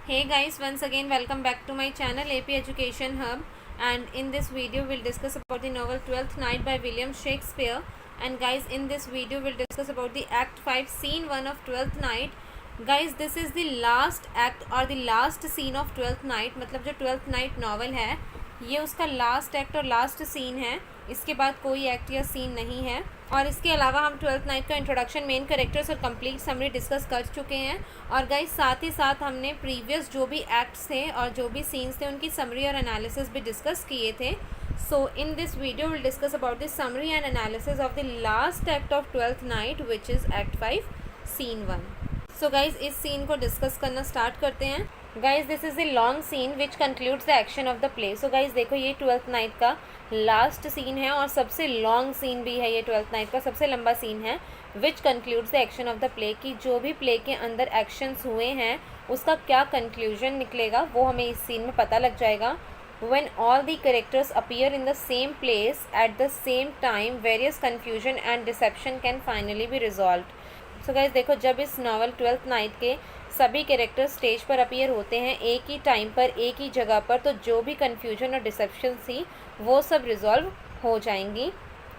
Hey guys, once again welcome back to my channel AP Education Hub, and in this video we'll discuss about the novel Twelfth Night by William Shakespeare. And guys, in this video we'll discuss about the Act 5 Scene 1 of Twelfth Night. Guys, this is the last act or the last scene of Twelfth Night. मतलब जो Twelfth Night novel है ये उसका last act और last scene है। इसके बाद कोई एक्ट या सीन नहीं है। और इसके अलावा हम ट्वेल्थ नाइट का इंट्रोडक्शन, मेन कैरेक्टर्स और कंप्लीट समरी डिस्कस कर चुके हैं। और गाइस साथ ही साथ हमने प्रीवियस जो भी एक्ट्स थे और जो भी सीन्स थे उनकी समरी और एनालिसिस भी डिस्कस किए थे। So in this video will discuss about the summary and analysis of the last act of Twelfth Night which is act 5 scene 1। So guys इस सीन को डिस्कस करना स्टार्ट करते हैं। Guys this is the long scene which concludes the action of the play. So guys देखो, ये Twelfth Night का last scene है और सबसे लॉन्ग सीन भी है। ये ट्वेल्थ नाइट का सबसे लंबा सीन है which concludes the action of the play, कि जो भी प्ले के अंदर एक्शंस हुए हैं उसका क्या कंक्लूजन निकलेगा वो हमें इस सीन में पता लग जाएगा। When all the characters appear in the same place at the same time, various confusion and deception can finally be resolved. So guys देखो, जब इस नावल ट्वेल्थ नाइट के सभी कैरेक्टर्स स्टेज पर अपीयर होते हैं एक ही टाइम पर, एक ही जगह पर, तो जो भी कन्फ्यूजन और डिसेप्शन थी वो सब रिजॉल्व हो जाएंगी।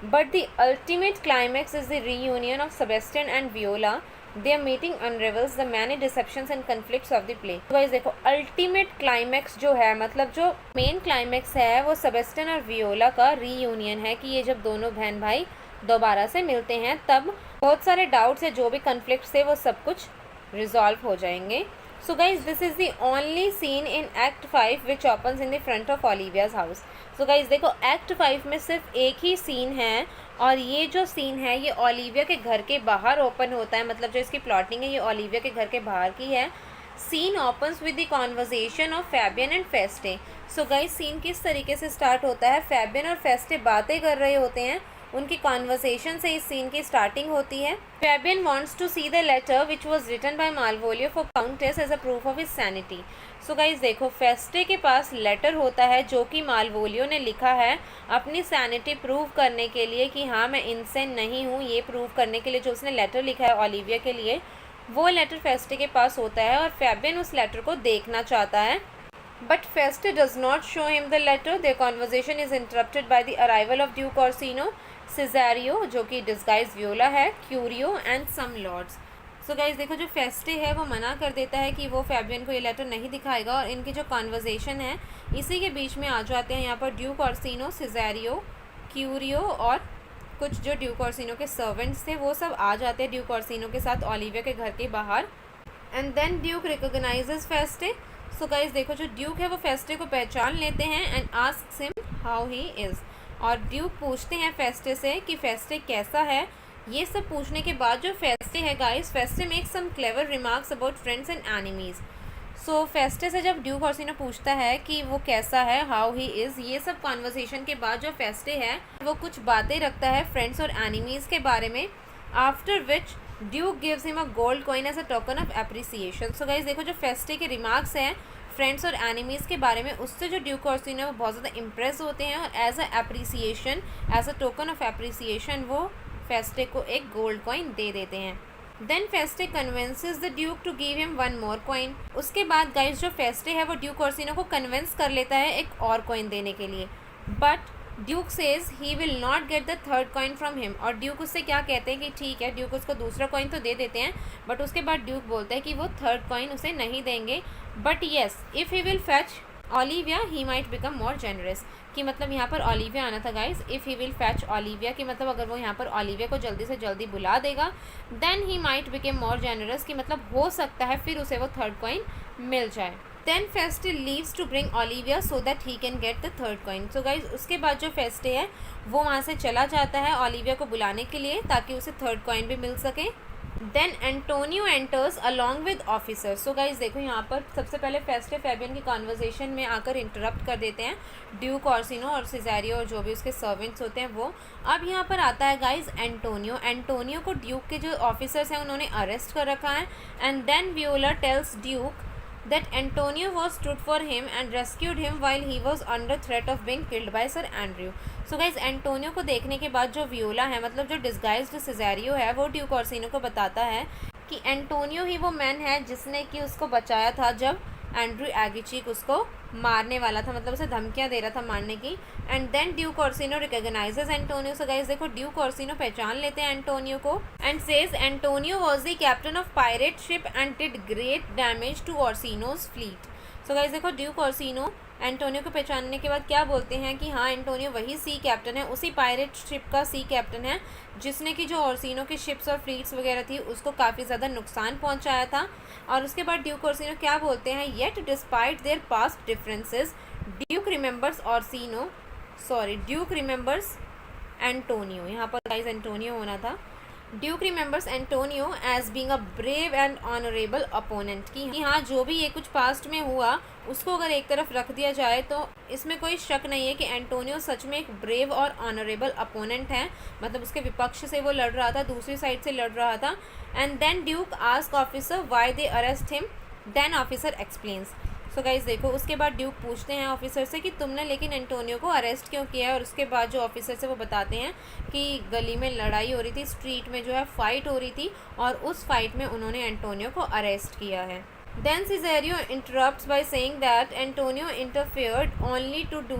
But the ultimate climax is the reunion of Sebastian and Viola. Their meeting unravels the many deceptions and conflicts of the play. तो गाइस देखो, अल्टीमेट क्लाइमैक्स जो है, मतलब जो मेन क्लाइमैक्स है वो सेबेस्टियन और वियोला का रीयूनियन है, कि ये जब दोनों बहन भाई दोबारा से मिलते हैं तब बहुत सारे डाउट्स है, जो भी कन्फ्लिक्ट्स थे वो सब कुछ रिजॉल्व हो जाएंगे। So guys this is the only scene in act 5 which opens in the front of Olivia's house. So guys देखो, एक्ट 5 में सिर्फ एक ही सीन है और ये जो सीन है ये ओलिविया के घर के बाहर ओपन होता है। मतलब जो इसकी प्लॉटिंग है ये ओलिविया के घर के बाहर की है। Scene opens with the conversation of Fabian and Feste. So guys scene किस तरीके से स्टार्ट होता है, फैबियन और फेस्टे बातें कर रहे होते हैं, उनकी कॉन्वर्सेशन से इस सीन की स्टार्टिंग होती है। Fabian wants to see the letter which was written by Malvolio for countess as a proof of his sanity. So guys देखो, फेस्टे के पास लेटर होता है जो कि मालवोलियो ने लिखा है अपनी सैनिटी प्रूव करने के लिए, कि हाँ मैं इनसेन नहीं हूँ। ये प्रूव करने के लिए जो उसने लेटर लिखा है ओलिविया के लिए, वो लेटर फेस्टे के पास होता है और फैबियन उस लेटर को देखना चाहता है। But Feste does not show him the letter. Their conversation is interrupted by the arrival of Duke Orsino, Cesario जो कि disguised Viola है, Curio and some lords. So guys देखो, जो फेस्टे है वो मना कर देता है कि वो फैबियन को ये लेटर नहीं दिखाएगा, और इनकी जो कॉन्वर्जेशन है इसी के बीच में आ जाते हैं यहाँ पर ड्यूक ऑर्सिनो, सिजेरियो, क्यूरियो और कुछ जो ड्यूक ऑर्सिनो के सर्वेंट्स थे वो सब आ जाते हैं ड्यूक ऑर्सिनो के साथ ओलिविया के घर के बाहर। And then duke recognizes Feste. So guys देखो, जो ड्यूक है वो फेस्टे को पहचान लेते हैं and asks him how he is. और ड्यूक पूछते हैं फेस्टे से कि फेस्टे कैसा है। ये सब पूछने के बाद जो फेस्टे है guys, Feste make some clever remarks about friends and enemies. So Feste से जब ड्यूक ऑर्सिनो पूछता है कि वो कैसा है, हाउ ही इज़, ये सब कॉन्वर्सेशन के बाद जो फेस्टे है वो कुछ बातें रखता है फ्रेंड्स और एनिमीज़ के बारे में। After which Duke gives him a gold coin as a token of appreciation. So guys देखो, जो फेस्टे के रिमार्क्स हैं फ्रेंड्स और एनिमीज़ के बारे में, उससे जो ड्यूक ऑर्सिनो है वो बहुत ज़्यादा इम्प्रेस होते हैं और as a appreciation, as a token of appreciation वो फेस्टे को एक गोल्ड कॉइन दे देते हैं। Then Feste convinces the duke to give him one more coin. उसके बाद गाइज जो फेस्टे है वो ड्यूक ऑर्सिनो को कन्विंस कर लेता है एक और कॉइन देने के लिए। But Duke says he will not gate the third coin from him. और ड्यूक उससे क्या कहते हैं कि ठीक है, ड्यूक उसको दूसरा कॉइन तो दे देते हैं, बट उसके बाद ड्यूक बोलता है कि वो थर्ड कॉइन उसे नहीं देंगे। But yes, if he will fetch Olivia he might become more generous. कि मतलब यहाँ पर ओलिविया आना था guys, if he will fetch Olivia, कि मतलब अगर वो यहाँ पर ओलिविया को जल्दी से जल्दी बुला देगा, then he might become more generous, कि मतलब हो सकता है फिर उसे वो थर्ड कॉइन मिल जाए। Then Feste leaves to bring Olivia so that he can get the third coin. So guys उसके बाद जो फेस्टे है वो वहाँ से चला जाता है ओलिविया को बुलाने के लिए ताकि उसे थर्ड कॉइन भी मिल सके। Then Antonio enters along with officer. So guys देखो, यहाँ पर सबसे पहले फेस्टे फैबियन की कॉन्वर्जेशन में आकर इंटरप्ट कर देते हैं ड्यूक ऑर्सिनो और सिजेरियो और जो भी उसके सर्वेंट्स होते हैं वो। अब यहाँ पर आता है गाइज एंटोनियो। एंटोनियो को ड्यूक के जो ऑफिसर्स हैं उन्होंने अरेस्ट कर रखा है। And then Viola tells Duke that Antonio was stood for him and rescued him while he was under threat of being killed by Sir Andrew. So guys, Antonio को देखने के बाद जो वियोला है, मतलब जो डिस्गाइज्ड सिजेरियो है, वो ड्यूक ऑर्सिनो को बताता है कि एंटोनियो ही वो मैन है जिसने कि उसको बचाया था जब एंड्रू एगिचिक उसको मारने वाला था, मतलब उसे धमकियां दे रहा था मारने की। And then Duke Orsino recognizes Antonio. So guys देखो ड्यूक ऑर्सिनो पहचान लेते हैं एंटोनियो को and says Antonio was the captain of pirate ship and did great damage to Orsino's fleet. So guys देखो ड्यूक ऑर्सिनो एंटोनियो को पहचानने के बाद क्या बोलते हैं कि हाँ एंटोनियो वही सी कैप्टन है, उसी पायरेट शिप का सी कैप्टन है जिसने कि जो ऑर्सिनो की शिप्स और फ्लीट्स वगैरह थी उसको काफ़ी ज़्यादा नुकसान पहुंचाया था। और उसके बाद ड्यूक ऑर्सिनो क्या बोलते हैं, yet despite their past differences Duke remembers Antonio. यहाँ पर गाइस एंटोनियो होना था। Duke remembers Antonio as being a brave and honourable opponent. कि हाँ जो भी ये कुछ पास्ट में हुआ उसको अगर एक तरफ रख दिया जाए तो इसमें कोई शक नहीं है कि एंटोनियो सच में एक ब्रेव और ऑनरेबल अपोनेंट है, मतलब उसके विपक्ष से वो लड़ रहा था, दूसरी साइड से लड़ रहा था। And then Duke ask officer why they arrest him, then officer explains. So guys देखो उसके बाद ड्यूक पूछते हैं ऑफिसर से कि तुमने लेकिन एंटोनियो को अरेस्ट क्यों किया है। और उसके बाद जो ऑफिसर से वो बताते हैं कि गली में लड़ाई हो रही थी, स्ट्रीट में जो है फाइट हो रही थी और उस फाइट में उन्होंने एंटोनियो को अरेस्ट किया है। Then Cesario interrupts by saying that Antonio interfered only to do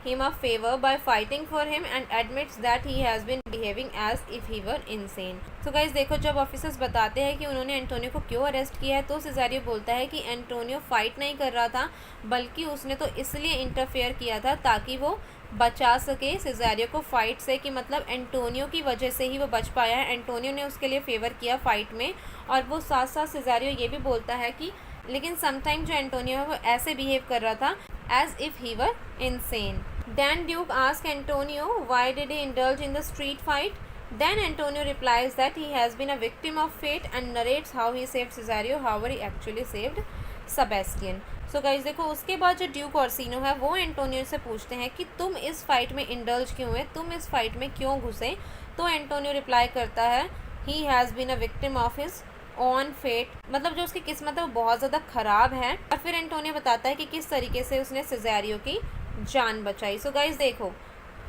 him a favor by fighting for him and admits that he has been behaving as if he were insane. So guys देखो जब officers बताते हैं कि उन्होंने Antonio को क्यों arrest किया है तो सिजारियो बोलता है कि एंटोनियो फाइट नहीं कर रहा था बल्कि उसने तो इसलिए इंटरफेयर किया था ताकि वो बचा सके सिजारियो को फाइट से, कि मतलब एंटोनियो की वजह से ही वो बच पाया है, एंटोनियो ने उसके लिए फेवर किया फाइट में। और वो साथ साथ सिजारियो ये भी बोलता है कि लेकिन समटाइम जो एंटोनियो है वो ऐसे बिहेव कर रहा था as if he were insane. Then Duke ask Antonio why did he indulge in the street fight. Then Antonio replies that he has been a victim of fate and narrates how he saved Cesario, how he actually saved Sebastian. So guys देखो उसके बाद जो Duke Orsino है वो Antonio से पूछते हैं कि तुम इस फाइट में इंडल्ज क्यों हुए, तुम इस फाइट में क्यों घुसे। तो एंटोनियो रिप्लाई करता है he has been a victim of his own fate, मतलब जो उसकी किस्मत है वो बहुत ज़्यादा ख़राब है। और फिर एंटोनियो बताता है कि किस तरीके से उसने सिजारियो की जान बचाई। सो गाइस देखो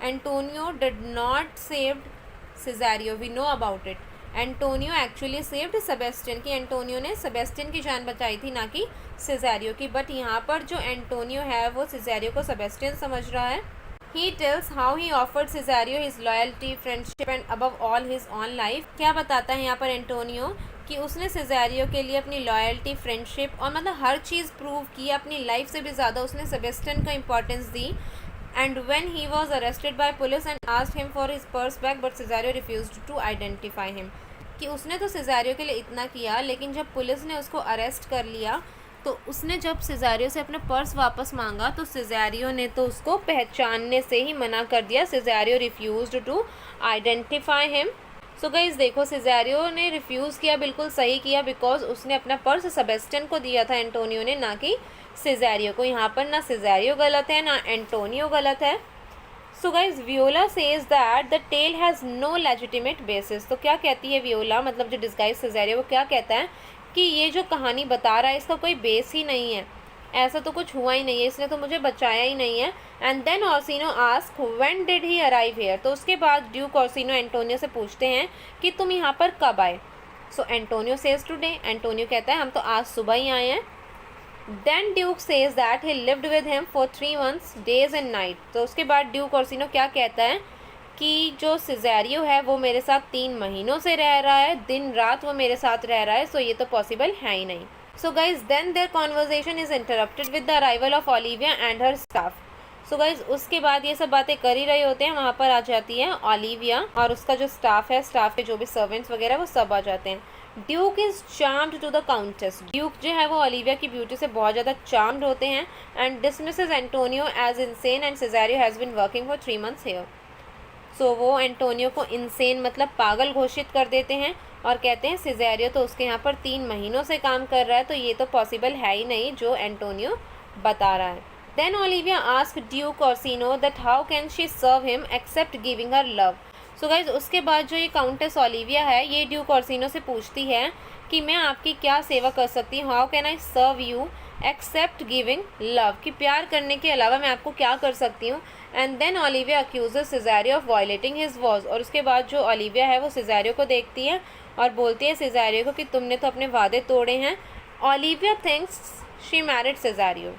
Antonio did not saved Cesario, we know about it. Antonio actually saved Sebastian, की एंटोनियो ने सेबेस्टियन की जान बचाई थी ना कि सिजारियो की। बट यहाँ पर जो एंटोनियो है वो सिजारियो को सेबेस्टियन समझ रहा है। He tells how he offered Cesario his loyalty, friendship and above all his own life। क्या बताता है यहाँ पर एंटोनियो कि उसने सिजारियो के लिए अपनी लॉयल्टी, फ्रेंडशिप और मतलब हर चीज़ प्रूव की, अपनी लाइफ से भी ज़्यादा उसने सेबेस्टियन को इम्पोर्टेंस दी। And when he was arrested by police and asked him for his purse back but Cesario refused to identify him. कि उसने तो सिजारियो के लिए इतना किया लेकिन जब पुलिस ने उसको अरेस्ट कर लिया तो उसने जब सिजारियो से अपना पर्स वापस मांगा तो सिजारियो ने तो उसको पहचानने से ही मना कर दिया। Cesario refused to identify him. So guys देखो सिजारियो ने रिफ्यूज़ किया, बिल्कुल सही किया, बिकॉज उसने अपना पर्स सेबेस्टियन को दिया था एंटोनियो ने, ना कि सिजारियो को। यहाँ पर ना सिजारियो गलत है ना एंटोनियो गलत है। So guys Viola says that the tale has no legitimate basis. तो क्या कहती है वियोला, मतलब जो डिस्गाइज सिजारियो, वो क्या कहता है कि ये जो कहानी बता रहा है इसका कोई बेस ही नहीं है, ऐसा तो कुछ हुआ ही नहीं है, इसने तो मुझे बचाया ही नहीं है। And then Orsino ask when did he arrive here. तो उसके बाद ड्यूक ऑर्सिनो एंटोनियो से पूछते हैं कि तुम यहाँ पर कब आए। So Antonio says today. Antonio कहता है हम तो आज सुबह ही आए हैं। Then Duke says that he lived with him for 3 months days and night. तो उसके बाद ड्यूक ऑर्सिनो क्या कहता है कि जो सिजारियो है वो मेरे साथ 3 महीनों से रह रहा है, दिन रात वो मेरे साथ रह रहा है, सो ये तो पॉसिबल है ही नहीं। So guys then their conversation is interrupted with the arrival of Olivia and her staff. So guys उसके बाद ये सब बातें कर ही रहे होते हैं, वहाँ पर आ जाती है ओलिविया और उसका जो स्टाफ है, स्टाफ के जो भी सर्वेंट्स वगैरह वो सब आ जाते हैं। Duke is charmed to the countess. Duke जो है वो ओलिविया की ब्यूटी से बहुत ज़्यादा चार्म्ड होते हैं and dismisses Antonio as insane and Cesario has been working for 3 months here. So वो एंटोनियो को इनसेन मतलब पागल घोषित कर देते हैं और कहते हैं सिजारियो तो उसके यहाँ पर 3 महीनों से काम कर रहा है, तो ये तो पॉसिबल है ही नहीं जो एंटोनियो बता रहा है। Then Olivia ask Duke Orsino that how can she serve him except giving her love. So guys उसके बाद जो ये काउंटेस ओलिविया है ये ड्यूक ऑर्सिनो से पूछती है कि मैं आपकी क्या सेवा कर सकती हूँ, how can I serve you except giving love, कि प्यार करने के अलावा मैं आपको क्या कर सकती हूँ। And then Olivia accuses Cesario of violating his vows. और उसके बाद जो ओलिविया है वो सिजारियो को देखती है और बोलती है सिजारियो को कि तुमने तो अपने वादे तोड़े हैं Olivia thinks she married Cesario,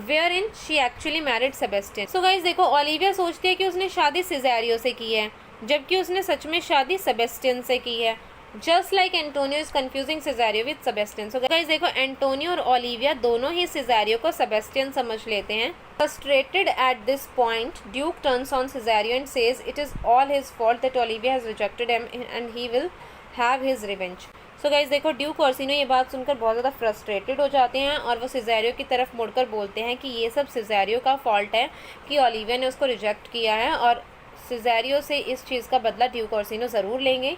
wherein she actually married Sebastian. So guys देखो, ओलिविया सोचती है कि उसने शादी सिजेरियो से की है, जबकि उसने सच में शादी सेबेस्टियन से की है. Just like Antonio is confusing Cesario with Sebastian. So guys देखो, एंटोनियो और ओलिविया दोनों ही सिजेरियो को सेबेस्टियन समझ लेते हैं. Frustrated at this point, Duke turns on Cesario and says it is all his fault that Olivia has rejected him and he will have his revenge. So guys देखो, Duke Orsino ये बात सुनकर बहुत ज़्यादा frustrated हो जाते हैं और वो सिजेरियो की तरफ मुड़कर बोलते हैं कि ये सब सिजेरियो का फॉल्ट है कि ओलिविया ने उसको रिजेक्ट किया है और सिजेरियो से इस चीज़ का बदला ड्यूक ऑर्सिनो ज़रूर लेंगे.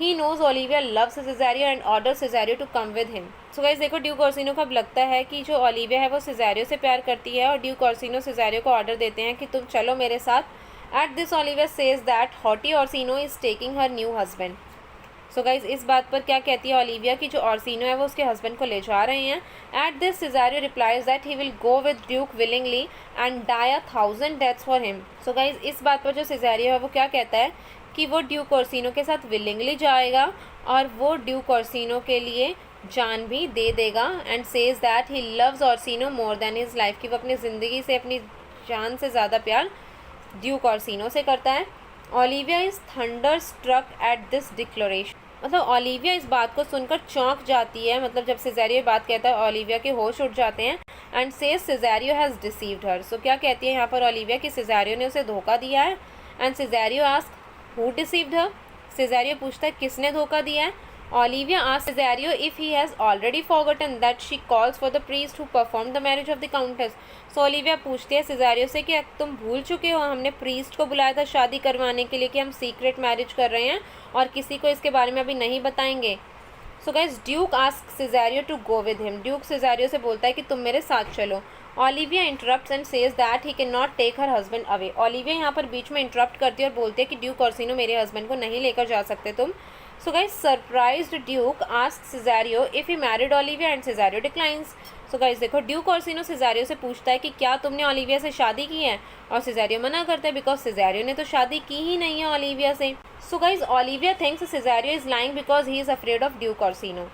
He knows Olivia loves Cesario and order Cesario to come with him. So guys देखो, ड्यूक ऑर्सिनो को अब लगता है कि जो ओलिविया है वो सिजेरियो से प्यार करती है और ड्यूक ऑर्सिनो सिजेरियो को ऑर्डर देते हैं कि तुम चलो मेरे साथ. At this Olivia says that haughty Orsino is taking her new husband. So guys इस बात पर क्या कहती है ओलिविया कि जो ऑर्सिनो है वो उसके हस्बैंड को ले जा रहे हैं. At this Cesario replies that he will go with Duke willingly and die 1000 deaths for him. So guys इस बात पर जो सिजेरियो है वो क्या कहता है कि वो ड्यूक ऑर्सिनो के साथ विलिंगली जाएगा और वो ड्यूक ऑर्सिनो के लिए जान भी दे देगा. And says that he loves Orsino more than his life, कि वो अपनी ज़िंदगी से अपनी जान से ज़्यादा प्यार ड्यूक ऑर्सिनो से करता है. Olivia is thunderstruck at this declaration. मतलब ओलिविया इस बात को सुनकर चौंक जाती है. मतलब जब सिजेरियो बात कहता है ओलिविया के होश उठ जाते हैं. एंड सेज सिजेरियो हैज़ डिसीव्ड हर. सो क्या कहती है यहाँ पर ओलिविया कि सिजेरियो ने उसे धोखा दिया है. And Cesario ask who deceived her. Cesario पूछता है किसने धोखा दिया है. Olivia ask Cesario if he has already forgotten that she calls for the priest who perform the marriage of the countess. So Olivia पूछती है सिजेरियो से कि तुम भूल चुके हो हमने प्रीस्ट को बुलाया था शादी करवाने के लिए कि हम सीक्रेट मैरिज कर रहे हैं और किसी को इसके बारे में अभी नहीं बताएंगे. So guys Duke ask Cesario to go with him. Duke Cesario से बोलता है कि तुम मेरे साथ चलो. Olivia interrupts and says that he can not take her husband away. Olivia यहाँ पर बीच में इंटरप्ट करती है और बोलती है कि ड्यूक ऑर्सिनो मेरे हस्बैंड को नहीं लेकर जा सकते तुम. So guys surprised Duke ask Cesario if he married Olivia and Cesario declines. So guys देखो, ड्यूक ऑर्सिनो सिजेरियो से पूछता है कि क्या तुमने ओलिविया से शादी की है और सिजेरियो मना करता है बिकॉज सिजेरियो ने तो शादी की ही नहीं है ओलिविया से. So guys Olivia thinks Cesario is lying because he is afraid of Duke Orsino.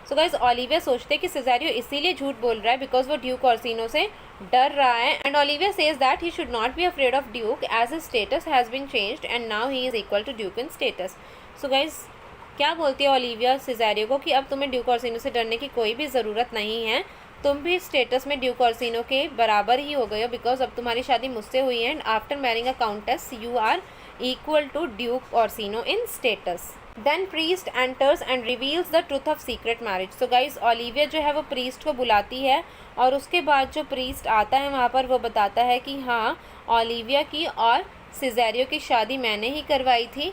So guys Olivia सोचते हैं कि सिजेरियो इसीलिए झूठ बोल रहा है बिकॉज वो ड्यूक ऑर्सिनो से डर रहा है. And Olivia says that he should not be afraid of Duke as his status has been changed and now he is equal to Duke in status. So guys क्या बोलती है Olivia सिजेरियो को कि अब तुम्हें ड्यूक ऑर्सिनो से डरने की कोई भी ज़रूरत नहीं है. तुम भी स्टेटस में ड्यूक ऑर्सिनो के बराबर ही हो गए हो बिकॉज अब तुम्हारी शादी मुझसे हुई है. And after marrying a countess you are equal to Duke Orsino in status. Then priest enters and reveals the truth of secret marriage. So guys Olivia जो है वो priest को बुलाती है और उसके बाद जो priest आता है वहाँ पर वो बताता है कि हाँ ओलिविया की और सिजेरियो की शादी मैंने ही करवाई थी.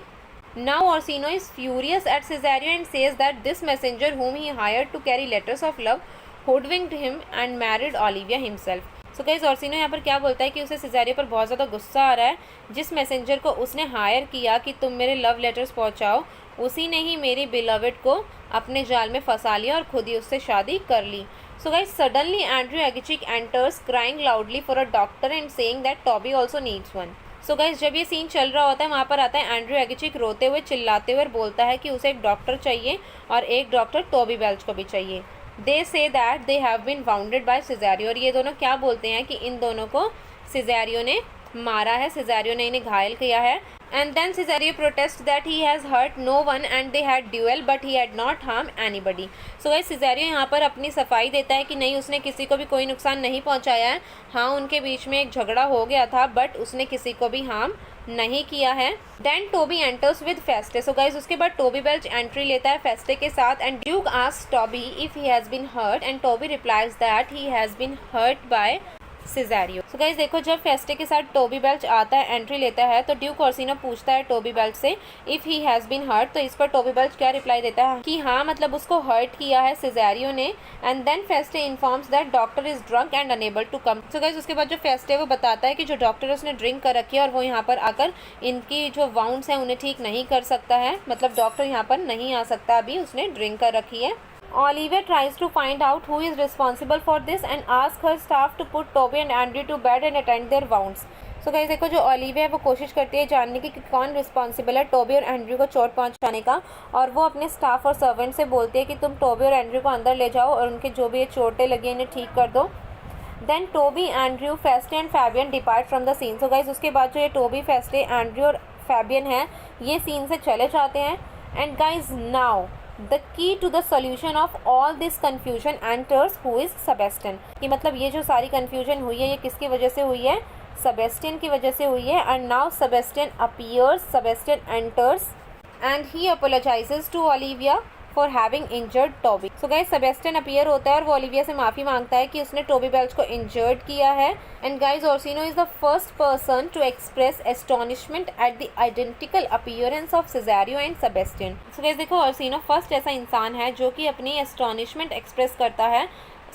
Now Orsino is furious at Cesario and says that this messenger whom he hired to carry letters of love hoodwinked him and married Olivia himself. So guys Orsino यहाँ पर क्या बोलता है कि उसे सिजेरियो पर बहुत ज़्यादा गुस्सा आ रहा है. जिस मैसेंजर को उसने हायर किया कि तुम मेरे लव लेटर्स पहुँचाओ उसी ने ही मेरी बिलवेड को अपने जाल में फंसा लिया और खुद ही उससे शादी कर ली. So guys suddenly Andrew Aguecheek enters crying loudly for a doctor and saying that Toby also needs one. So guys जब ये सीन चल रहा होता है वहाँ पर आता है एंड्रयू एगिचिक रोते हुए चिल्लाते हुए बोलता है कि उसे एक डॉक्टर चाहिए और एक डॉक्टर टॉबी बेल्च को भी चाहिए. They say that they have been wounded by Cesario. और ये दोनों क्या बोलते हैं कि इन दोनों को सिजेरियो ने मारा है, सिजेरियो ने इन्हें घायल किया है. And then Cesario protest that he has hurt no one and they had duel but he had not harm anybody. So guys Cesario यहाँ पर अपनी सफाई देता है कि नहीं उसने किसी को भी कोई नुकसान नहीं पहुँचाया है. हाँ उनके बीच में एक झगड़ा हो गया था बट उसने किसी को भी हार्म नहीं किया है. Then Toby enters with Feste. So guys उसके बाद टोबी बेल्च एंट्री लेता है फेस्टे के साथ and Duke asks Toby if he has been hurt and Toby replies that he has been hurt by Cesario. So guys देखो जब फेस्टे के साथ टोबी बेल्च आता है एंट्री लेता है तो ड्यूक ऑर्सिनो पूछता है टोबी बेल्च से if he has been hurt. तो इस पर टोबी बेल्च क्या रिप्लाई देता है कि हाँ मतलब उसको हर्ट किया है सिजेरियो ने. And then Feste informs that doctor is drunk and unable to come. So guys उसके बाद जो फेस्टे वो बताता है कि जो डॉक्टर है उसने ड्रिंक कर रखी है और वो यहाँ पर आकर इनकी जो वाउंड्स हैं उन्हें ठीक नहीं कर सकता है. मतलब डॉक्टर यहाँ पर नहीं आ सकता अभी, उसने ड्रिंक कर रखी है. Olivia tries to find out who is responsible for this and asks her staff to put Toby and Andrew to bed and attend their wounds. So guys देखो, जो ओलिविया है वो कोशिश करती है जानने की कि कौन रिस्पॉन्सिबल है टोबी और एंड्रयू को चोट पहुंचाने का, और वो अपने स्टाफ और सर्वेंट से बोलती है कि तुम टोबी और एंड्रयू को अंदर ले जाओ और उनके जो भी ये चोटें लगी हैं इन्हें ठीक कर दो। Then Toby, Andrew, Feste and Fabian depart from the scene. So guys उसके बाद जो ये टोबी, फेस्टे, एंड्रयू और फैबियन है ये सीन से चले जाते हैं। And guys now the key to the solution of all this confusion enters, who is Sebastian. कि मतलब ये जो सारी कन्फ्यूजन हुई है ये किसकी वजह से हुई है? सेबेस्टियन की वजह से हुई है। And now Sebastian appears, Sebastian enters and he apologizes to Olivia for having injured Toby. So guys Sebastian appear होता है और वो ओलिविया से माफ़ी मांगता है कि उसने टोबी बेल्च को इंजर्ड किया है। And guys Orsino is the first person to express astonishment at the identical appearance of Cesario and Sebastian. So guys देखो, ओर्सिनो फर्स्ट ऐसा इंसान है जो कि अपनी एस्टोनिशमेंट एक्सप्रेस करता है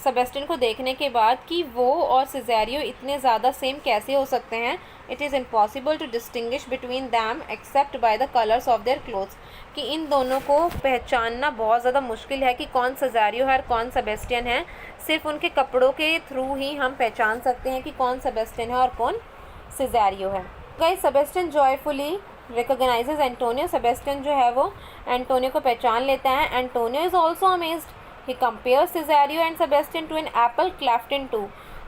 सेबेस्टियन को देखने के बाद कि वो और सिज़ेरियो इतने ज़्यादा सेम कैसे हो सकते हैं। It is impossible to distinguish between them except by the colours of their clothes. कि इन दोनों को पहचानना बहुत ज़्यादा मुश्किल है कि कौन सिज़ेरियो है और कौन सेबेस्टियन है। सिर्फ उनके कपड़ों के थ्रू ही हम पहचान सकते हैं कि कौन सेबेस्टियन है और कौन सिज़ेरियो है। Guys Sebastian joyfully recognises Antonio. Sebastian जो है वो एंटोनियो को पहचान लेता है। Antonio is also amazed. He compares Cesario and Sebastian to an apple cleft in two.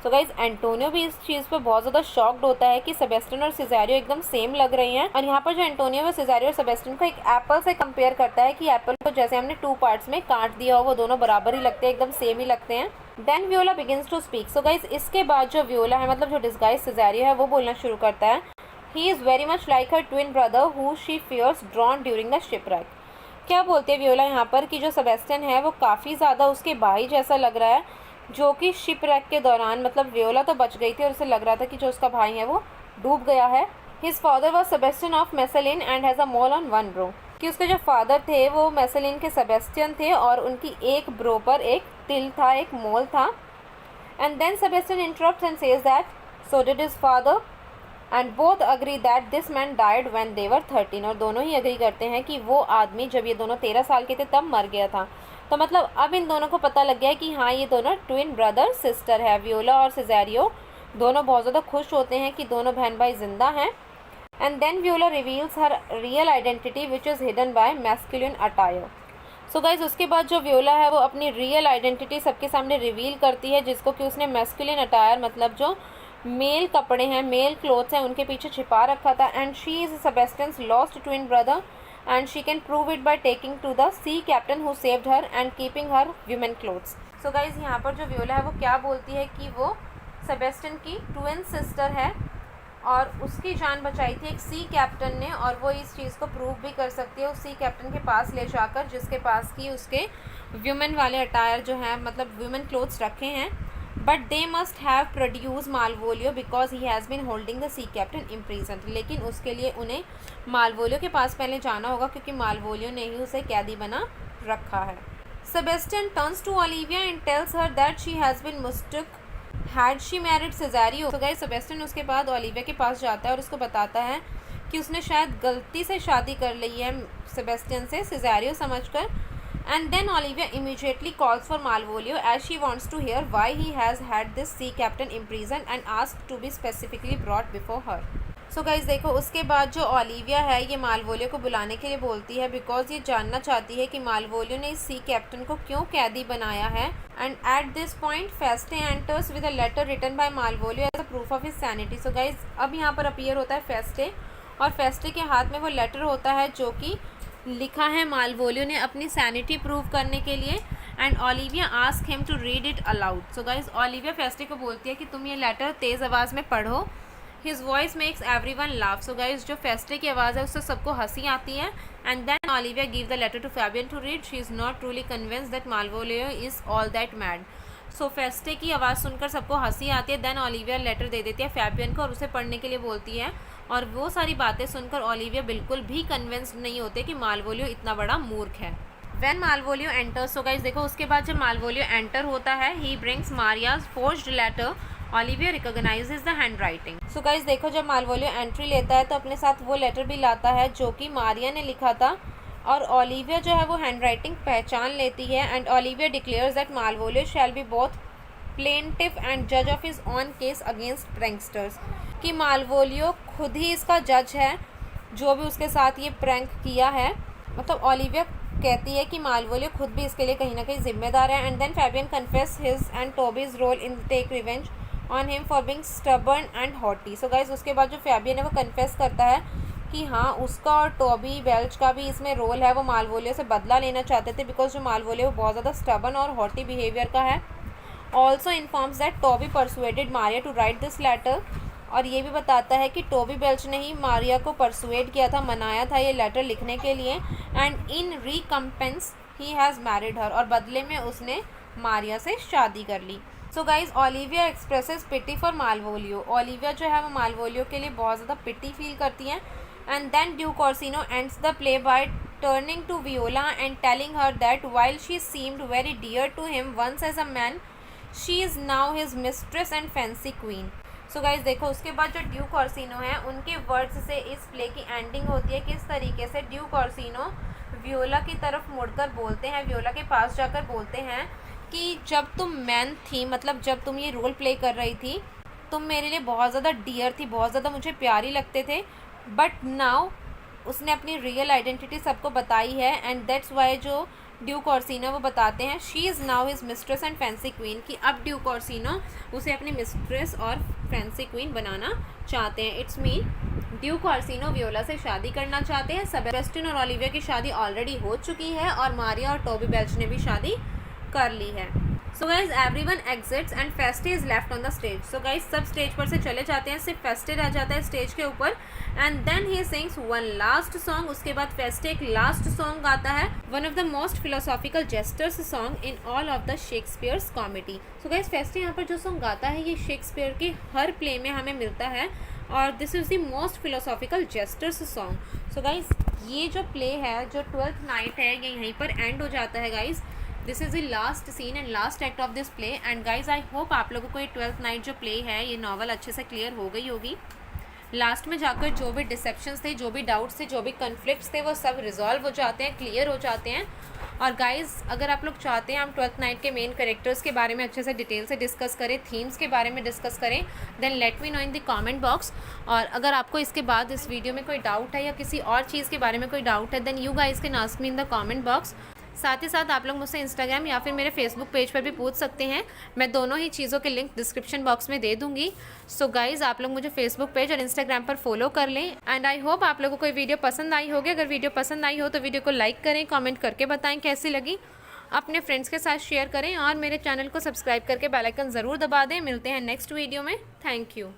So guys, Antonio भी इस चीज़ पे बहुत ज़्यादा शॉक्ड होता है कि सेबेस्टियन और सिज़ेरियो एकदम सेम लग रही हैं। और यहाँ पर जो एंटोनियो है सिज़ेरियो और सेबेस्टियन को एक एप्पल से कंपेयर करता है कि एप्पल को जैसे हमने 2 पार्ट्स में काट दिया हो, वो दोनों बराबर ही लगते हैं, एकदम सेम ही लगते हैं। Then Viola begins to speak. So guys इसके बाद जो वियोला है, मतलब जो डिस्गाइज सिज़ेरियो है, वो बोलना शुरू करता है। He is very much like her twin brother who she fears drowned during the shipwreck. क्या बोलते हैं वियोला यहाँ पर कि जो सेबेस्टियन है वो काफ़ी ज़्यादा उसके भाई जैसा लग रहा है, जो कि शिपरैक के दौरान, मतलब वियोला तो बच गई थी और उसे लग रहा था कि जो उसका भाई है वो डूब गया है। His father was Sebastian of Messaline and has a mole on one brow. कि उसके जो फादर थे वो मेसेलिन के सेबेस्टियन थे और उनकी एक ब्रो पर एक तिल था, एक मोल था। And then Sebastian interrupts and says that so did his father and both agree that this man died when they were 13। और दोनों ही अग्री करते हैं कि वो आदमी जब ये दोनों 13 साल के थे तब मर गया था। तो मतलब अब इन दोनों को पता लग गया है कि हाँ ये दोनों ट्विन ब्रदर सिस्टर है। वियोला और सिज़ेरियो दोनों बहुत ज़्यादा खुश होते हैं कि दोनों बहन भाई जिंदा हैं। And then Viola reveals her real identity which is hidden by masculine attire. So guys उसके बाद जो वियोला है वो अपनी रियल आइडेंटिटी सबके सामने रिवील करती है, जिसको कि उसने मैस्कुलिन अटायर मतलब जो मेल कपड़े हैं, मेल क्लोथ्स हैं, उनके पीछे छिपा रखा था। And she is Sebastian's lost twin brother and she can prove it by taking to the sea captain who saved her and keeping her women clothes. So guys यहाँ पर जो वियोला है वो क्या बोलती है कि वो सेबेस्टियन की ट्विन सिस्टर है और उसकी जान बचाई थी एक सी कैप्टन ने, और वो इस चीज़ को प्रूव भी कर सकती है उस सी कैप्टन के पास ले जाकर, जिसके पास की उसके वुमेन वाले अटायर जो हैं, मतलब वुमेन क्लोथ्स रखे हैं। But they must have produce Malvolio because he has been holding the sea captain imprisoned. लेकिन उसके लिए उन्हें मालवोलियो के पास पहले जाना होगा क्योंकि मालवोलियो ने ही उसे कैदी बना रखा है। Sebastian turns to Olivia and tells her that she has been mistake had she married Cesario. तो गाइस सेबेस्टियन उसके बाद ओलिविया के पास जाता है और उसको बताता है कि उसने शायद गलती से शादी कर ली है सेबेस्टियन से, सिज़ेरियो समझकर। And then Olivia immediately calls for Malvolio as she wants to hear why he has had this sea captain imprisoned and asked to be specifically brought before her. So guys देखो, उसके बाद जो Olivia है ये Malvolio को बुलाने के लिए बोलती है बिकॉज ये जानना चाहती है कि मालवोलियो ने इस सी कैप्टन को क्यों कैदी बनाया है। And at this point Feste enters with a letter written by Malvolio as a proof of his sanity. So guys अब यहाँ पर अपीयर होता है फेस्टे, और फेस्टे के हाथ में वो लेटर होता है जो कि लिखा है मालवोलियो ने अपनी सैनिटी प्रूव करने के लिए। And Olivia ask him to read it aloud. So guys Olivia Feste को बोलती है कि तुम ये लेटर तेज़ आवाज़ में पढ़ो। His voice makes everyone laugh. So guys जो फेस्टे की आवाज़ है उससे सबको हंसी आती है। And then Olivia give the letter to Fabian to read. She is not truly convinced that Malvolio is all that mad. So Feste की आवाज़ सुनकर सबको हंसी आती है। देन ओलिविया लेटर दे देती है फैबियन को और उसे पढ़ने के लिए बोलती है, और वो सारी बातें सुनकर ओलिविया बिल्कुल भी कन्विंस्ड नहीं होते कि मालवोलियो इतना बड़ा मूर्ख है। When Malvolio enters, so guys देखो उसके बाद जब मालवोलियो एंटर होता है, he brings Maria's forged letter. Olivia recognises the handwriting. So guys देखो जब मालवोलियो एंट्री लेता है तो अपने साथ वो लेटर भी लाता है जो कि मारिया ने लिखा था, और ओलिविया जो है वो हैंड राइटिंग पहचान लेती है। And Olivia declares that Malvolio shall be both plaintiff and जज of his own case against pranksters. कि मालवोलियो खुद ही इसका जज है, जो भी उसके साथ ये प्रैंक किया है। मतलब ओलिविया कहती है कि मालवोलियो खुद भी इसके लिए कहीं ना कहीं जिम्मेदार है। And then Fabian confess his and Toby's role in take revenge on him for being stubborn and haughty. So guys उसके बाद जो फैबियन है वो कन्फेस करता है कि हाँ, उसका और टोबी वेल्च का भी इसमें रोल है। वो मालवोलियो से बदला लेना चाहते थे बिकॉज जो मालवोलियो वो बहुत ज़्यादा स्टबर्न और हॉटी बिहेवियर का है। Also informs that Toby persuaded Maria to write this letter. और ये भी बताता है कि टोबी बेल्च ने ही मारिया को परसुएड किया था, मनाया था ये लेटर लिखने के लिए। And in recompense he has married her, और बदले में उसने मारिया से शादी कर ली। So guys Olivia expresses pity for Malvolio. Olivia जो है वो मालवोलियो के लिए बहुत ज़्यादा पिटी फील करती हैं। And then Duke Orsino ends the play by turning to Viola and telling her that while she seemed very dear to him once as a man, she is now his mistress and fancy queen. So guys देखो, उसके बाद जो Duke Orsino है उनके words से इस play की ending होती है। किस तरीके से ड्यूक ऑर्सिनो वियोला की तरफ मुड़कर बोलते हैं, वियोला के पास जाकर बोलते हैं कि जब तुम मैन थी, मतलब जब तुम ये रोल प्ले कर रही थी, तुम मेरे लिए बहुत ज़्यादा डियर थी, बहुत ज़्यादा मुझे प्यारी लगते थे। बट नाउ उसने अपनी रियल आइडेंटिटी सबको बताई है। एंड दैट्स वाई जो ड्यूक ऑर्सिनो वो बताते हैं she is now his mistress and fancy queen, कि अब ड्यूक ऑर्सिनो उसे अपनी मिस्ट्रेस और फैंसी क्वीन बनाना चाहते हैं। It's mean Duke Orsino Viola से शादी करना चाहते हैं। सेबेस्टियन और ओलिविया की शादी ऑलरेडी हो चुकी है और मारिया और टोबी बेल्च ने भी शादी कर ली है। So guys everyone exits and Feste is left on the stage. So guys सब स्टेज पर से चले जाते हैं, सिर्फ फेस्टे रह जाता है स्टेज के ऊपर। And then he sings one last song. उसके बाद फेस्टे एक लास्ट सॉन्ग गाता है, one of the most philosophical jesters song in all of the Shakespeare's comedy. So guys Feste यहाँ पर जो सॉन्ग गाता है ये शेक्सपियर के हर प्ले में हमें मिलता है और this is the most philosophical jesters song. So guys ये जो प्ले है, जो 12th नाइट है, ये यहीं पर एंड हो जाता है guys. This is the last scene and last act of this play. And guys I hope आप लोगों को ये 12th नाइट जो प्ले है, ये नॉवल अच्छे से क्लियर हो गई होगी। लास्ट में जाकर जो भी डिसेप्शंस थे, जो भी डाउट्स थे, जो भी कन्फ्लिक्ट्स थे, वो सब रिजॉल्व हो जाते हैं, क्लियर हो जाते हैं। और गाइज़ अगर आप लोग चाहते हैं हम 12th नाइट के मेन कैरेक्टर्स के बारे में अच्छे से डिटेल से डिस्कस करें, थीम्स के बारे में डिस्कस करें, then let me know in the comment box. और अगर आपको इसके बाद इस वीडियो में कोई डाउट है या किसी और चीज़ के बारे में कोई डाउट है, then you guys can ask me in the comment box. साथ ही साथ आप लोग मुझसे इंस्टाग्राम या फिर मेरे फेसबुक पेज पर भी पूछ सकते हैं, मैं दोनों ही चीज़ों के लिंक डिस्क्रिप्शन बॉक्स में दे दूँगी। सो गाइज़ आप लोग मुझे फेसबुक पेज और इंस्टाग्राम पर फॉलो कर लें। एंड आई होप आप लोगों को ये वीडियो पसंद आई होगी। अगर वीडियो पसंद आई हो तो वीडियो को लाइक करें, कमेंट करके बताएं कैसी लगी, अपने फ्रेंड्स के साथ शेयर करें और मेरे चैनल को सब्सक्राइब करके बेल आइकन ज़रूर दबा दें। मिलते हैं नेक्स्ट वीडियो में। Thank you.